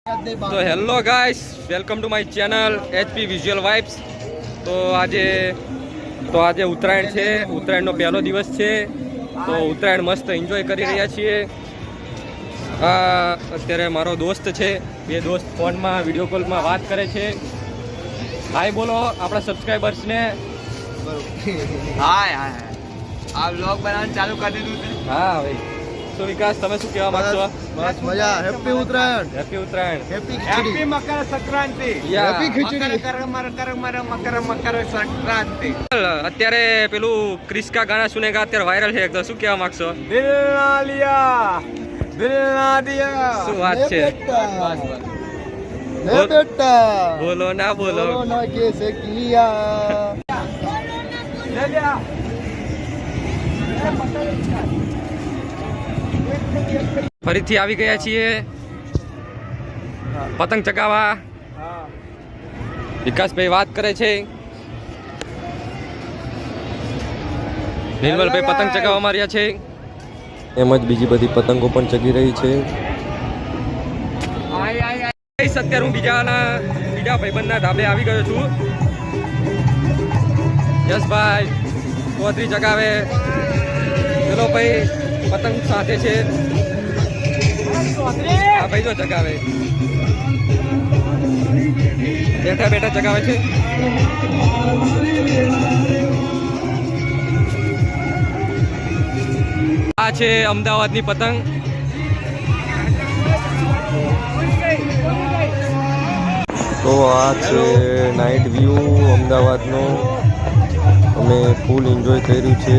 તો hello guys, welcome to my channel HP visual vibes. તો આજે ઉત્તરાયણ છે. ઉત્તરાયણનો પહેલો દિવસ છે. તો ઉત્તરાયણ મસ્ત એન્જોય કરી રહ્યા છીએ. અત્યારે મારો દોસ્ત છે, બે દોસ્ત ફોનમાં વિડીયો કોલમાં વાત કરે છે. હાય બોલો આપણા સબસ્ક્રાઈબર્સને. હાય હાય આ વ્લોગ બનાવવાનું ચાલુ કરી દીધું છે. હા ભાઈ. તો વિકાસ, તમે શું કહેવા માંગશો? બસ મજા. Happy Uttarayan. Happy Uttarayan. Happy happy khichdi. Makar Sankranti. Happy khichdi. Makar Sankranti. અત્યારે પેલું ક્રિસ્કા ગાના સુનેગા અત્યારે વાયરલ છે, તો શું કહેવા માંગશો? દિલ ના લિયા, દિલ ના દિયા. શું વાત છે? લે બેટા બોલો ના બોલો. બોલો ના કેસે કિયા. લે લ્યા. ફરીથી આવી ગયા છીએ પતંગ ચગાવવા. વિકાસભાઈ વાત કરે છે, નિર્મલભાઈ પતંગ ચગાવવા માર્યા છે. એમ જ બીજી બધી પતંગો પણ ચગી રહી છે. અત્યારે હું બીજા ભાઈબંધના ધાબે આવી ગયો છું. યશભાઈ કોતરી ચગાવે, પેલો ભાઈ પતંગ સાથે છે. આ ભાઈ જો ચગાવે, બેઠા બેઠા ચગાવે છે. આ છે અમદાવાદની પતંગ. તો આ છે નાઇટ વ્યૂ અમદાવાદનો. અમે ફૂલ એન્જોય કર્યું છે.